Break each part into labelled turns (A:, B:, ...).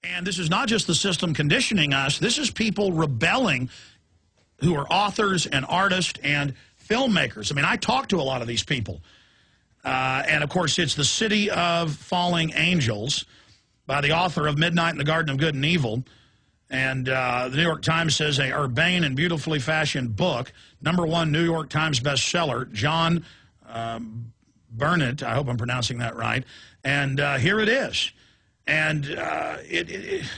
A: And this is not just the system conditioning us. This is people rebelling who are authors and artists and filmmakers. I mean, I talk to a lot of these people. And, of course, it's The City of Falling Angels by the author of Midnight in the Garden of Good and Evil. And the New York Times says a urbane and beautifully fashioned book, #1 New York Times bestseller, John Burnett, I hope I'm pronouncing that right. And here it is. And it's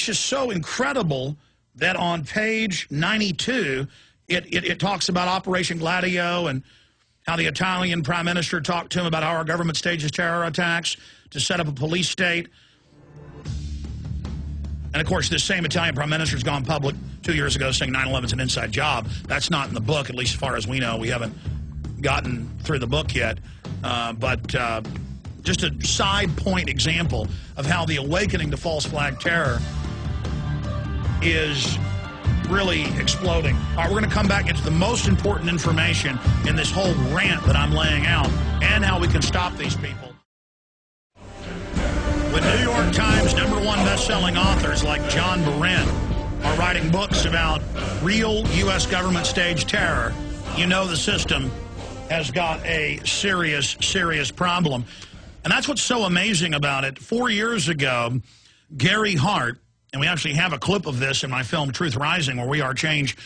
A: just so incredible that on page 92, it talks about Operation Gladio and how the Italian prime minister talked to him about how our government stages terror attacks to set up a police state. And, of course, this same Italian prime minister has gone public 2 years ago saying 9/11 is an inside job. That's not in the book, at least as far as we know. We haven't gotten through the book yet. But just a side point example of how the awakening to false flag terror is really exploding. All right, we're going to come back into the most important information in this whole rant that I'm laying out and how we can stop these people. When New York Times #1 best-selling authors like John Burnett are writing books about real U.S. government stage terror, you know the system has got a serious, serious problem. And that's what's so amazing about it. 4 years ago, Gary Hart, and we actually have a clip of this in my film Truth Rising, where We Are Change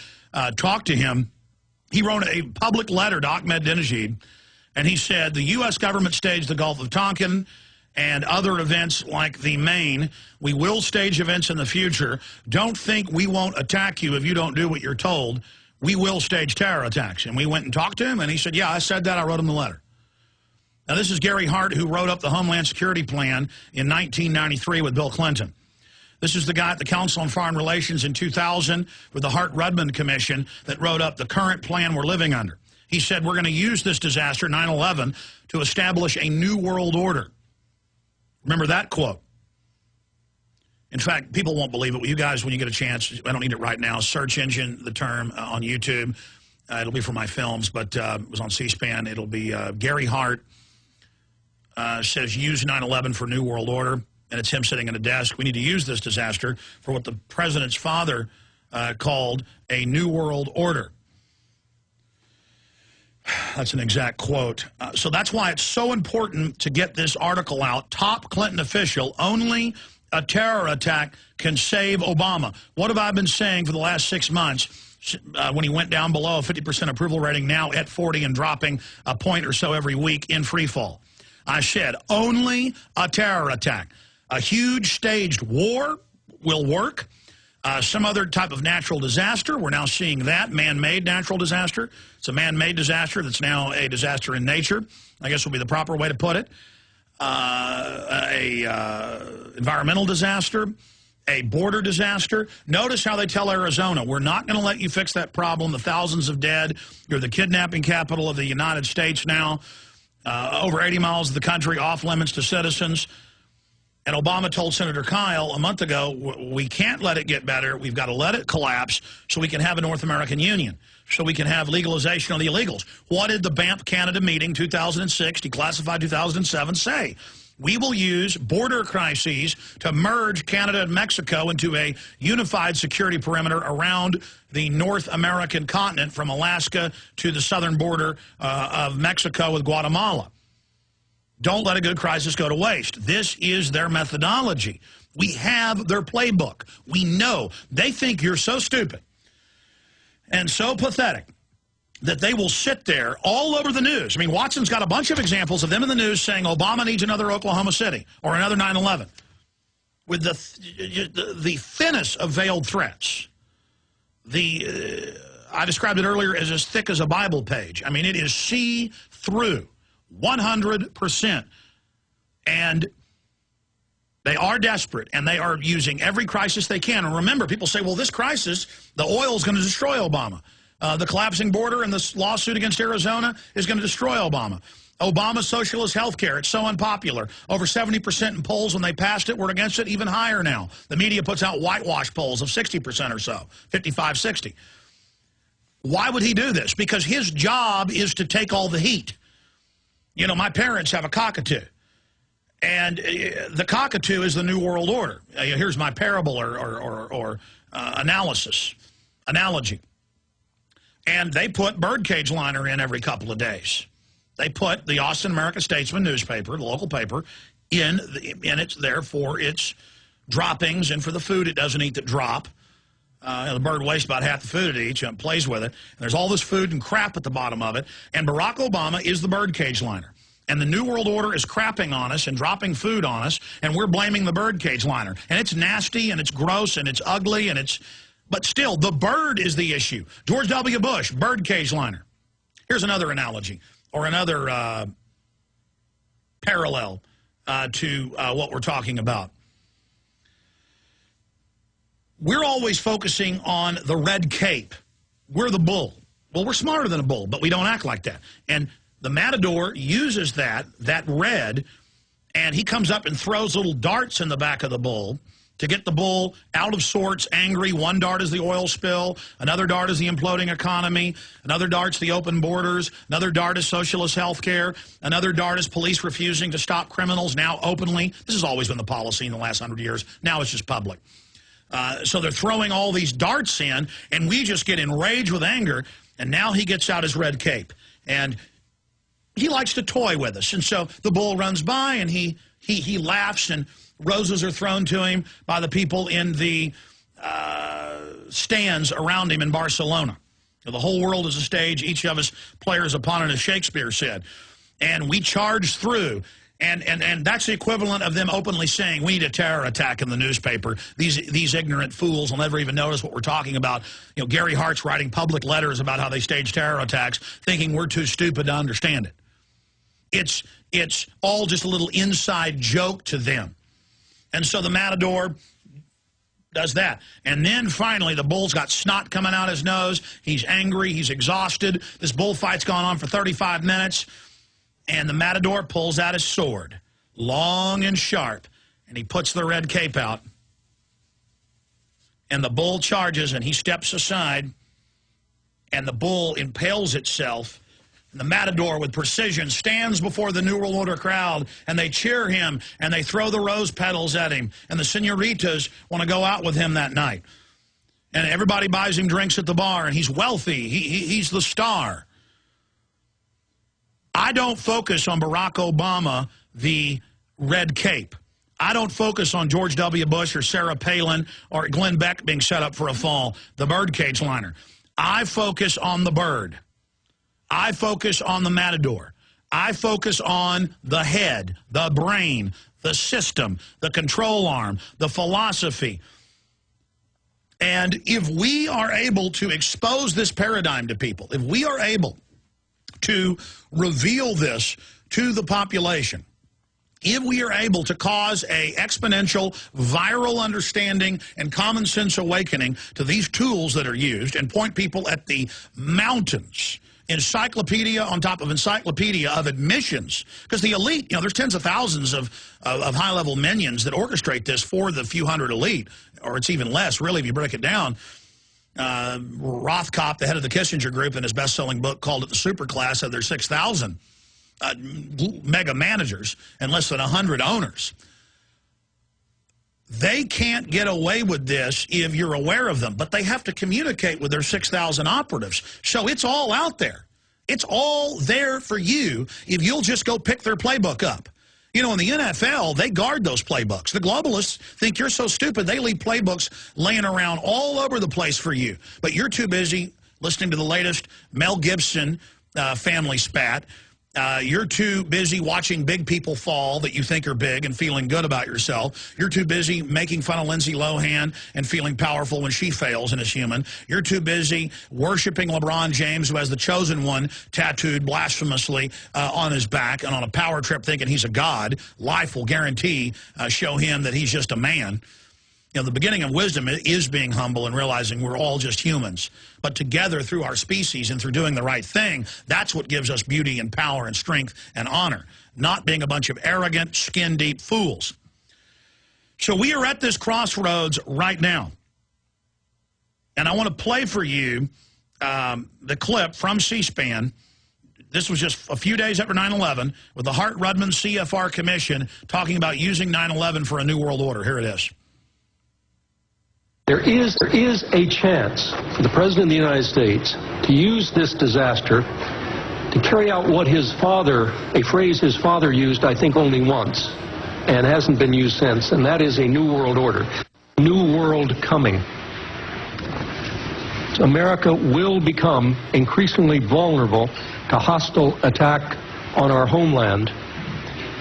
A: talked to him. He wrote a public letter to Ahmadinejad, and he said, the U.S. government staged the Gulf of Tonkin and other events like the Maine. We will stage events in the future. Don't think we won't attack you if you don't do what you're told. We will stage terror attacks. And we went and talked to him, and he said, yeah, I said that. I wrote him the letter. Now, this is Gary Hart, who wrote up the Homeland Security Plan in 1993 with Bill Clinton. This is the guy at the Council on Foreign Relations in 2000 with the Hart-Rudman Commission that wrote up the current plan we're living under. He said, we're going to use this disaster, 9/11, to establish a new world order. Remember that quote? In fact, people won't believe it. Well, you guys, when you get a chance, I don't need it right now, search engine the term on YouTube. It'll be for my films, but it was on C-SPAN. It'll be Gary Hart says use 9/11 for new world order. And it's him sitting at a desk. We need to use this disaster for what the president's father called a new world order. That's an exact quote. So that's why it's so important to get this article out. Top Clinton official, only a terror attack can save Obama. What have I been saying for the last 6 months when he went down below a 50% approval rating, now at 40 and dropping a point or so every week in free fall? I said only a terror attack. A huge staged war will work. Some other type of natural disaster, we're now seeing that, man-made natural disaster. It's a man-made disaster that's now a disaster in nature, I guess would be the proper way to put it. Environmental disaster, a border disaster. Notice how they tell Arizona, we're not going to let you fix that problem. The thousands of dead. You're the kidnapping capital of the United States now. Over 80 miles of the country off limits to citizens. And Obama told Senator Kyle a month ago, we can't let it get better. We've got to let it collapse so we can have a North American Union, so we can have legalization of the illegals. What did the Banff Canada meeting 2006, declassified 2007, say? We will use border crises to merge Canada and Mexico into a unified security perimeter around the North American continent from Alaska to the southern border of Mexico with Guatemala. Don't let a good crisis go to waste. This is their methodology. We have their playbook. We know. They think you're so stupid and so pathetic that they will sit there all over the news. I mean, Watson's got a bunch of examples of them in the news saying Obama needs another Oklahoma City or another 9/11 with the thinnest of veiled threats. I described it earlier as thick as a Bible page. I mean, it is see-through. 100%. And they are desperate, and they are using every crisis they can. And remember, people say, well, this crisis, the oil is going to destroy Obama. The collapsing border and this lawsuit against Arizona is going to destroy Obama. Obama's socialist health care, it's so unpopular. Over 70% in polls when they passed it were against it, even higher now. The media puts out whitewash polls of 60% or so, 55, 60. Why would he do this? Because his job is to take all the heat. You know, my parents have a cockatoo, And the cockatoo is the New World Order. Here's my parable or analogy. And they put birdcage liner in every couple of days. They put the Austin American-Statesman newspaper, the local paper, in it's there for its droppings and for the food it doesn't eat that drop. The bird wastes about half the food it eats and plays with it. And there's all this food and crap at the bottom of it. And Barack Obama is the birdcage liner. And the New World Order is crapping on us and dropping food on us, and we're blaming the birdcage liner. And it's nasty, and it's gross, and it's ugly, and it's... But still, the bird is the issue. George W. Bush, birdcage liner. Here's another analogy, or another parallel to what we're talking about. We're always focusing on the red cape. We're the bull. Well, we're smarter than a bull, but we don't act like that. And the matador uses that red, and he comes up and throws little darts in the back of the bull to get the bull out of sorts, angry. One dart is the oil spill. Another dart is the imploding economy. Another dart's the open borders. Another dart is socialist health care. Another dart is police refusing to stop criminals, now openly. This has always been the policy in the last 100 years. Now it's just public. So they're throwing all these darts in, and we just get enraged with anger, and now he gets out his red cape. And he likes to toy with us. And so the bull runs by, and he laughs, and roses are thrown to him by the people in the stands around him in Barcelona. The whole world is a stage. Each of us players upon it, as Shakespeare said. And we charge through. And that's the equivalent of them openly saying, we need a terror attack in the newspaper. These ignorant fools will never even notice what we're talking about. You know, Gary Hart's writing public letters about how they stage terror attacks, thinking we're too stupid to understand it. It's all just a little inside joke to them. And so the matador does that. And then finally the bull's got snot coming out his nose. He's angry. He's exhausted. This bullfight's gone on for 35 minutes. And the matador pulls out his sword, long and sharp, and he puts the red cape out. And the bull charges, and he steps aside, and the bull impales itself. And the matador, with precision, stands before the New World Order crowd, and they cheer him, and they throw the rose petals at him. And the senoritas want to go out with him that night. And everybody buys him drinks at the bar, and he's wealthy. He's the star. I don't focus on Barack Obama, the red cape. I don't focus on George W. Bush or Sarah Palin or Glenn Beck being set up for a fall, the birdcage liner. I focus on the bird. I focus on the matador. I focus on the head, the brain, the system, the control arm, the philosophy. And if we are able to expose this paradigm to people, if we are able to reveal this to the population, if we are able to cause a exponential viral understanding and common sense awakening to these tools that are used and point people at the mountains, encyclopedia on top of encyclopedia of admissions, because the elite, you know, there's tens of thousands of high-level minions that orchestrate this for the few hundred elite, or it's even less, really, if you break it down. Rothkopf, the head of the Kissinger Group, in his best-selling book, called it the superclass, said there's 6,000 mega managers and less than 100 owners. They can't get away with this if you're aware of them, but they have to communicate with their 6,000 operatives. So it's all out there. It's all there for you if you'll just go pick their playbook up. You know, in the NFL, they guard those playbooks. The globalists think you're so stupid, they leave playbooks laying around all over the place for you. But you're too busy listening to the latest Mel Gibson family spat. You're too busy watching big people fall that you think are big and feeling good about yourself. You're too busy making fun of Lindsay Lohan and feeling powerful when she fails and is human. You're too busy worshiping LeBron James, who has the chosen one tattooed blasphemously on his back, and on a power trip thinking he's a god. Life will guarantee show him that he's just a man. You know, the beginning of wisdom is being humble and realizing we're all just humans. But together, through our species and through doing the right thing, that's what gives us beauty and power and strength and honor, not being a bunch of arrogant, skin-deep fools. So we are at this crossroads right now. And I want to play for you the clip from C-SPAN This was just a few days after 9/11 with the Hart-Rudman CFR Commission talking about using 9/11 for a new world order. Here it is.
B: There is a chance for the President of the United States to use this disaster to carry out what his father, a phrase his father used, I think, only once, and hasn't been used since, and that is a new world order. New world coming. America will become increasingly vulnerable to hostile attack on our homeland,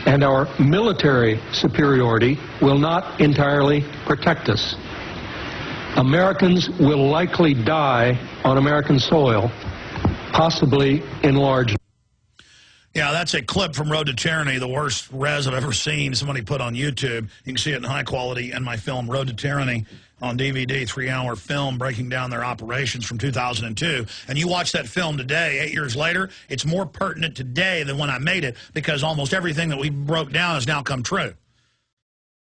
B: and our military superiority will not entirely protect us. Americans will likely die on American soil, possibly in large.
A: Yeah, that's a clip from Road to Tyranny, the worst res I've ever seen. Somebody put on YouTube. You can see it in high quality in my film, Road to Tyranny, on DVD, 3-hour film breaking down their operations from 2002. And you watch that film today, 8 years later, it's more pertinent today than when I made it because almost everything that we broke down has now come true.